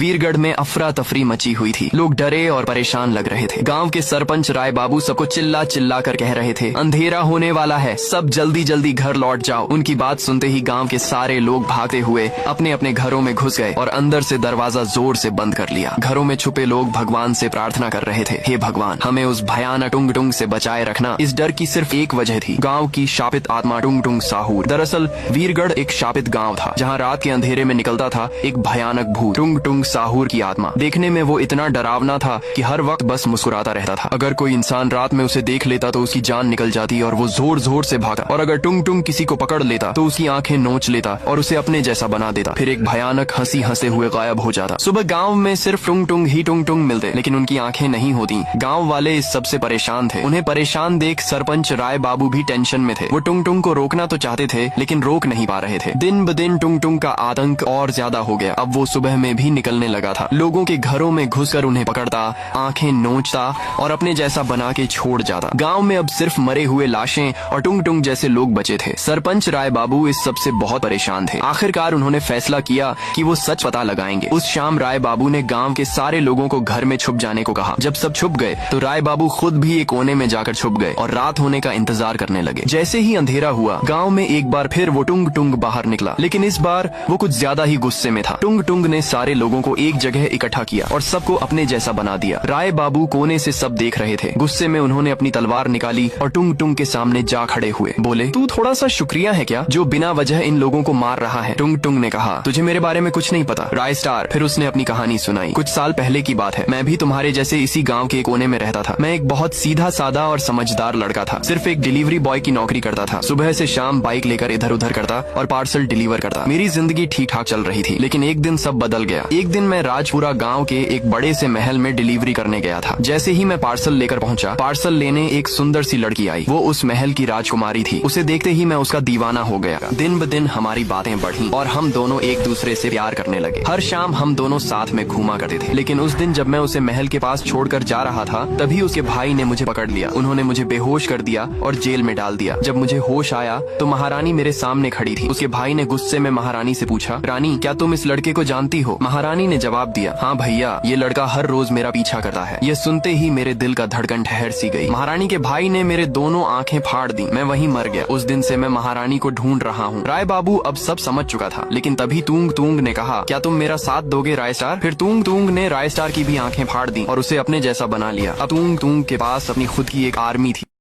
वीरगढ़ में अफरा तफरी मची हुई थी। लोग डरे और परेशान लग रहे थे। गांव के सरपंच राय बाबू सबको चिल्ला चिल्ला कर कह रहे थे, अंधेरा होने वाला है, सब जल्दी जल्दी घर लौट जाओ। उनकी बात सुनते ही गांव के सारे लोग भागते हुए अपने अपने घरों में घुस गए और अंदर से दरवाजा जोर से बंद कर लिया। घरों में छुपे लोग भगवान से प्रार्थना कर रहे थे, हे भगवान, हमें उस भयानक टुंग टुंग से बचाए रखना। इस डर की सिर्फ एक वजह थी, गाँव की शापित आत्मा टुंग टुंग साहूर। दरअसल वीरगढ़ एक शापित गाँव था जहाँ रात के अंधेरे में निकलता था एक भयानक भूत, टुंग टुंग साहूर की आत्मा। देखने में वो इतना डरावना था कि हर वक्त बस मुस्कुराता रहता था। अगर कोई इंसान रात में उसे देख लेता तो उसकी जान निकल जाती और वो जोर जोर से भागा, और अगर टुंग टुंग किसी को पकड़ लेता तो उसकी आंखें नोच लेता और उसे अपने जैसा बना देता। फिर एक भयानक हंसी हंसते हुए गायब हो जाता। सुबह गांव में सिर्फ टुंग टुंग ही टुंग टुंग मिलते, लेकिन उनकी आंखें नहीं होती। गांव वाले इस सबसे परेशान थे। उन्हें परेशान देख सरपंच राय बाबू भी टेंशन में थे। वो टुंग टुंग को रोकना तो चाहते थे लेकिन रोक नहीं पा रहे थे। दिन ब दिन टुंग टुंग का आतंक और ज्यादा हो गया। अब वो सुबह में भी निकलने लगा था। लोगों के घरों में घुसकर उन्हें पकड़ता, आंखें नोचता और अपने जैसा बना के छोड़ जाता। गांव में अब सिर्फ मरे हुए लाशें और टुंग टुंग जैसे लोग बचे थे। सरपंच राय बाबू इस सबसे बहुत परेशान थे। आखिरकार उन्होंने फैसला किया कि वो सच पता लगाएंगे। उस शाम राय बाबू ने गांव के सारे लोगों को घर में छुप जाने को कहा। जब सब छुप गए तो राय बाबू खुद भी एक कोने में जाकर छुप गए और रात होने का इंतजार करने लगे। जैसे ही अंधेरा हुआ, गांव में एक बार फिर वो टुंग टुंग बाहर निकला, लेकिन इस बार वो कुछ ज्यादा ही गुस्से में था। टुंग टुंग ने सारे लोगों को एक जगह इकट्ठा किया और सबको अपने जैसा बना दिया। राय बाबू कोने से सब देख रहे थे। गुस्से में उन्होंने अपनी तलवार निकाली और टुंग टुंग के सामने जा खड़े हुए। बोले, तू थोड़ा सा शुक्रिया है क्या जो बिना वजह इन लोगों को मार रहा है? टुंग टुंग ने कहा, तुझे मेरे बारे में कुछ नहीं पता। राय स्टार फिर उसने अपनी कहानी सुनाई। कुछ साल पहले की बात है, मैं भी तुम्हारे जैसे इसी गाँव के कोने में रहता था। मैं एक बहुत सीधा सादा और समझदार लड़का था। सिर्फ एक डिलीवरी बॉय की नौकरी करता था। सुबह से शाम बाइक लेकर इधर उधर करता और पार्सल डिलीवर करता। मेरी जिंदगी ठीक ठाक चल रही थी, लेकिन एक दिन सब बदल गया। एक दिन मैं राजपुरा गांव के एक बड़े से महल में डिलीवरी करने गया था। जैसे ही मैं पार्सल लेकर पहुंचा, पार्सल लेने एक सुंदर सी लड़की आई। वो उस महल की राजकुमारी थी। उसे देखते ही मैं उसका दीवाना हो गया। दिन ब दिन हमारी बातें बढ़ी और हम दोनों एक दूसरे से प्यार करने लगे। हर शाम हम दोनों साथ में घूमा करते थे। लेकिन उस दिन जब मैं उसे महल के पास छोड़कर जा रहा था, तभी उसके भाई ने मुझे पकड़ लिया। उन्होंने मुझे बेहोश कर दिया और जेल में डाल दिया। जब मुझे होश आया तो महारानी मेरे सामने खड़ी थी। उसके भाई ने गुस्से में महारानी से पूछा, रानी, क्या तुम इस लड़के को जानती हो? महारानी ने जवाब दिया, हाँ भैया, ये लड़का हर रोज मेरा पीछा करता है। ये सुनते ही मेरे दिल का धड़कन ठहर सी गई। महारानी के भाई ने मेरे दोनों आंखें फाड़ दी। मैं वहीं मर गया। उस दिन से मैं महारानी को ढूंढ रहा हूँ। राय बाबू अब सब समझ चुका था, लेकिन तभी तूंग तूंग ने कहा, क्या तुम मेरा साथ दोगे राय स्टार? फिर तूंग तूंग ने राय स्टार की भी आंखें फाड़ दी और उसे अपने जैसा बना लिया। अब तूंग तूंग के पास अपनी खुद की एक आर्मी थी।